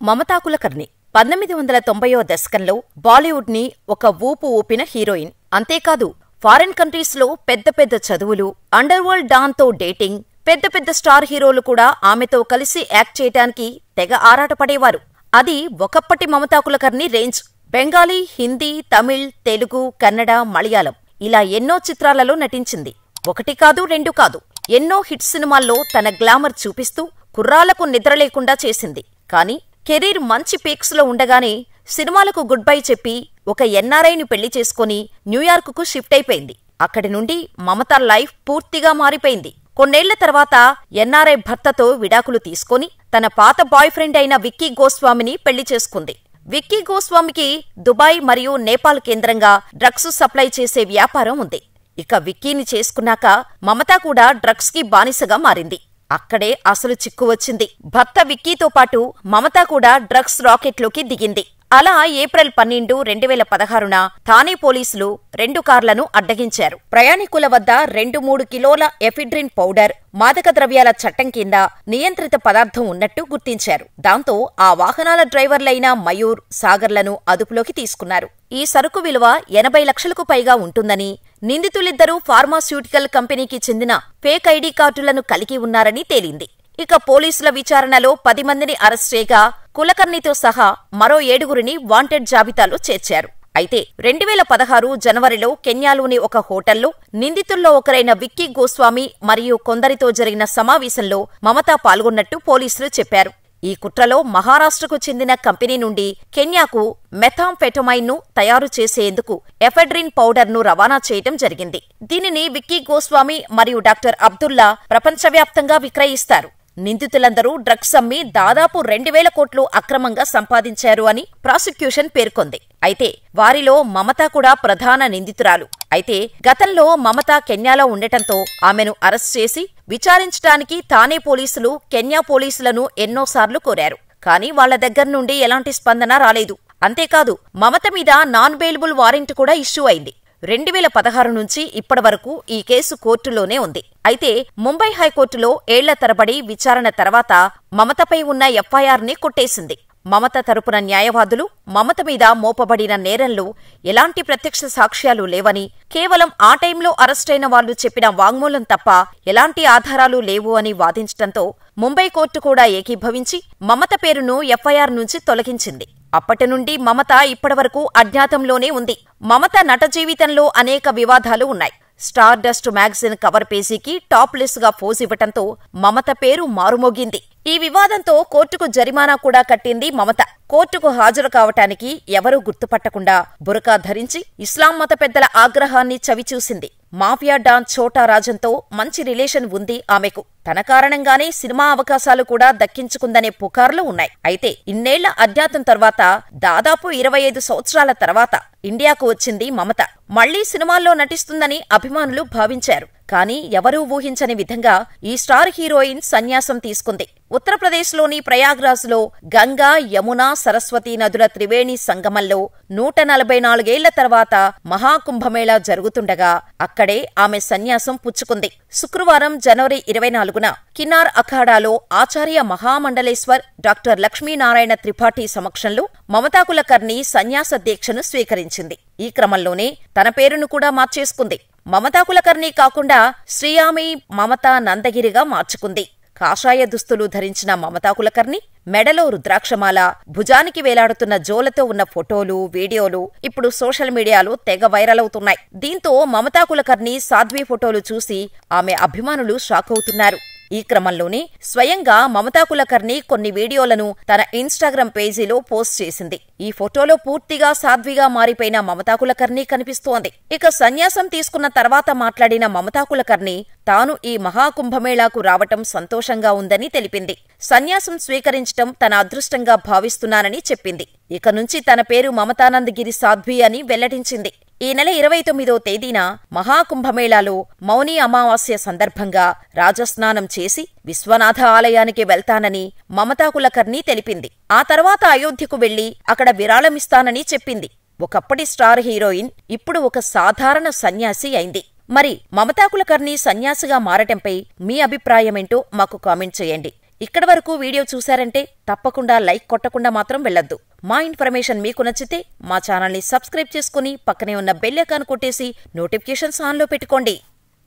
మమతా కులకర్ణి 1990వ దశకంలో బాలీవుడ్ ని ఒక ఊపు ఊపిన హీరోయిన్. అంతేకాదు ఫారిన్ కంట్రీస్ లో పెద్ద పెద్ద చదువులు, అండర్ వరల్డ్ డాన్ తో డేటింగ్, పెద్ద పెద్ద స్టార్ హీరోలు కూడా ఆమెతో కలిసి యాక్ట్ చేయటానికి తెగ ఆరాటపడేవారు. అది ఒకప్పటి మమతా కులకర్ణి రేంజ్. బెంగాలీ, హిందీ, తమిళ్, తెలుగు, కన్నడ, మలయాళం ఇలా ఎన్నో చిత్రాలలో నటించింది. ఒకటి కాదు, రెండు కాదు, ఎన్నో హిట్ సినిమాల్లో తన గ్లామర్ చూపిస్తూ కుర్రాళ్లకు నిద్రలేకుండా చేసింది. కాని కెరీర్ మంచి పీక్స్ లో ఉండగానే సినిమాలకు గుడ్ బై చెప్పి ఒక ఎన్ఆర్ఐని పెళ్లి చేసుకుని న్యూయార్కుకు షిఫ్ట్ అయిపోయింది. అక్కడి నుండి మమతా లైఫ్ పూర్తిగా మారిపోయింది. కొన్నేళ్ల తర్వాత ఎన్ఆర్ఐ భర్తతో విడాకులు తీసుకుని తన పాత బాయ్ ఫ్రెండ్ అయిన విక్కీ గోస్వామిని పెళ్లి చేసుకుంది. విక్కీ గోస్వామికి దుబాయ్ మరియు నేపాల్ కేంద్రంగా డ్రగ్స్ సప్లై చేసే వ్యాపారం ఉంది. ఇక విక్కీని చేసుకున్నాక మమతా కూడా డ్రగ్స్ కి బానిసగా మారింది. అక్కడే అసలు చిక్కు వచ్చింది. భర్త విక్కీతో పాటు మమతా కూడా డ్రగ్స్ రాకెట్లోకి దిగింది. అలా ఏప్రిల్ 12, 2016న థానే పోలీసులు 2 కార్లను అడ్డగించారు. ప్రయాణికుల వద్ద 2-3 కిలోల ఎఫిడ్రిన్ పౌడర్, మాదక ద్రవ్యాల చట్టం కింద నియంత్రిత పదార్థం ఉన్నట్టు గుర్తించారు. దాంతో ఆ వాహనాల డ్రైవర్లైన మయూర్, సాగర్లను అదుపులోకి తీసుకున్నారు. ఈ సరుకు విలువ 80 లక్షలకు పైగా ఉంటుందని, నిందితులిద్దరూ ఫార్మాస్యూటికల్ కంపెనీకి చెందిన ఫేక్ ఐడీ కార్డులను కలిగి ఉన్నారని తేలింది. ఇక పోలీసుల విచారణలో 10 మందిని అరెస్ట్ చేయగా కులకర్ణితో సహా మరో 7గురిని వాంటెడ్ జాబితాలో చేర్చారు. అయితే 2016 జనవరిలో కెన్యాలోని ఒక హోటల్లో నిందితుల్లో ఒకరైన విక్కీ గోస్వామి మరియు కొందరితో జరిగిన సమావేశంలో మమతా పాల్గొన్నట్టు పోలీసులు చెప్పారు. ఈ కుట్రలో మహారాష్ట్రకు చెందిన కంపెనీ నుండి కెన్యాకు మెథాంఫెటమైన్ ను తయారు చేసేందుకు ఎఫెడ్రిన్ పౌడర్ ను రవాణా చేయటం జరిగింది. దీనిని విక్కీ గోస్వామి మరియు డాక్టర్ అబ్దుల్లా ప్రపంచవ్యాప్తంగా విక్రయిస్తారు. నిందితులందరూ డ్రగ్స్ అమ్మి దాదాపు 2000 కోట్లు అక్రమంగా సంపాదించారు అని ప్రాసిక్యూషన్ పేర్కొంది. అయితే వారిలో మమతా కూడా ప్రధాన నిందితురాలు. అయితే గతంలో మమతా కెన్యాలో ఉండటంతో ఆమెను అరెస్ట్ చేసి విచారించడానికి థానే పోలీసులు కెన్యా పోలీసులను ఎన్నోసార్లు కోరారు. కానీ వాళ్ల దగ్గర నుండి ఎలాంటి స్పందన రాలేదు. అంతేకాదు మమత మీద నాన్ బెయిలబుల్ వారెంట్ కూడా ఇష్యూ అయింది. 2016 నుంచి ఇప్పటివరకు ఈ కేసు కోర్టులోనే ఉంది. అయితే ముంబై హైకోర్టులో ఏళ్ల తరబడి విచారణ తర్వాత మమతపై ఉన్న ఎఫ్ఐఆర్ ని కొట్టేసింది. మమత తరపున న్యాయవాదులు మమత మీద మోపబడిన నేరంలో ఎలాంటి ప్రత్యక్ష సాక్ష్యాలు లేవని, కేవలం ఆ టైంలో అరెస్టైన వాళ్లు చెప్పిన వాంగ్మూలం తప్ప ఎలాంటి ఆధారాలు లేవు అని వాదించటంతో ముంబై కోర్టు కూడా ఏకీభవించి మమత పేరును ఎఫ్ఐఆర్ నుంచి తొలగించింది. అప్పటి నుండి మమత ఇప్పటివరకు అజ్ఞాతంలోనే ఉంది. మమత నట జీవితంలో అనేక వివాదాలు ఉన్నాయి. స్టార్ డస్ట్ మ్యాగజైన్ కవర్ పేజీకి టాప్ లిస్ట్ గా పోజ్ ఇవ్వటంతో మమత పేరు మారుమోగింది. ఈ వివాదంతో కోర్టుకు జరిమానా కూడా కట్టింది మమత. కోర్టుకు హాజరు కావటానికి ఎవరూ గుర్తుపట్టకుండా బురకా ధరించి ఇస్లాం మత పెద్దల ఆగ్రహాన్ని చవిచూసింది. మాఫియా డాన్ ఛోటా రాజన్తో మంచి రిలేషన్ ఉంది ఆమెకు. తన కారణంగానే సినిమా అవకాశాలు కూడా దక్కించుకుందనే పుకార్లు ఉన్నాయి. అయితే ఇన్నేళ్ల అజ్ఞాతం తర్వాత దాదాపు 25 సంవత్సరాల తర్వాత ఇండియాకు వచ్చింది మమత. మళ్లీ సినిమాల్లో నటిస్తుందని అభిమానులు భావించారు. కానీ ఎవరూ ఊహించని విధంగా ఈ స్టార్ హీరోయిన్ సన్యాసం తీసుకుంది. ఉత్తరప్రదేశ్లోని ప్రయాగ్రాజ్లో గంగా, యమున, సరస్వతి నదుల త్రివేణి సంగమంలో 144 ఏళ్ల తర్వాత మహాకుంభమేళా జరుగుతుండగా అక్కడే ఆమె సన్యాసం పుచ్చుకుంది. శుక్రవారం జనవరి 24న కిన్నార్ అఖాడాలో ఆచార్య మహామండలేశ్వర్ డాక్టర్ లక్ష్మీనారాయణ త్రిపాఠి సమక్షంలో మమతా కులకర్ణి సన్యాస దీక్షను స్వీకరించింది. ఈ క్రమంలోనే తన పేరును కూడా మార్చేసుకుంది. మమతా కులకర్ణి కాకుండా శ్రీయామి మమతా నందగిరిగా మార్చుకుంది. కాషాయ దుస్తులు ధరించిన మమతా కులకర్ణి మెడలో రుద్రాక్షమాల, భుజానికి వేలాడుతున్న జోలతో ఉన్న ఫోటోలు, వీడియోలు ఇప్పుడు సోషల్ మీడియాలో తెగ వైరల్ అవుతున్నాయి. దీంతో మమతా కులకర్ణి సాధ్వి ఫోటోలు చూసి ఆమె అభిమానులు షాకవుతున్నారు. ఈ క్రమంలోనే స్వయంగా మమతా కులకర్ణి కొన్ని వీడియోలను తన ఇన్స్టాగ్రామ్ పేజీలో పోస్ట్ చేసింది. ఈ ఫోటోలో పూర్తిగా సాధ్విగా మారిపోయిన మమతా కులకర్ణి కనిపిస్తోంది. ఇక సన్యాసం తీసుకున్న తర్వాత మాట్లాడిన మమతా కులకర్ణి తాను ఈ మహాకుంభమేళాకు రావటం సంతోషంగా ఉందని తెలిపింది. సన్యాసం స్వీకరించటం తన అదృష్టంగా భావిస్తున్నానని చెప్పింది. ఇక నుంచి తన పేరు మమతానందగిరి సాధ్వి అని వెల్లడించింది. ఈ నెల 29వ తేదీన మహాకుంభమేళాలో మౌని అమావాస్య సందర్భంగా రాజస్నానం చేసి విశ్వనాథ ఆలయానికి వెళ్తానని మమతా కులకర్ణి తెలిపింది. ఆ తర్వాత అయోధ్యకు వెళ్లి అక్కడ విరాళమిస్తానని చెప్పింది. ఒకప్పటి స్టార్ హీరోయిన్ ఇప్పుడు ఒక సాధారణ సన్యాసి అయింది. మరి మమతా కులకర్ణి సన్యాసిగా మారటంపై మీ అభిప్రాయమేంటో మాకు కామెంట్ చేయండి. ఇక్కడి వరకు వీడియో చూశారంటే తప్పకుండా లైక్ కొట్టకుండా మాత్రం వెళ్ళొద్దు. మా ఇన్ఫర్మేషన్ మీకు నచ్చితే మా ఛానల్ని సబ్స్క్రైబ్ చేసుకుని పక్కనే ఉన్న బెల్ ఐకాన్ కొట్టేసి నోటిఫికేషన్స్ ఆన్లో పెట్టుకోండి.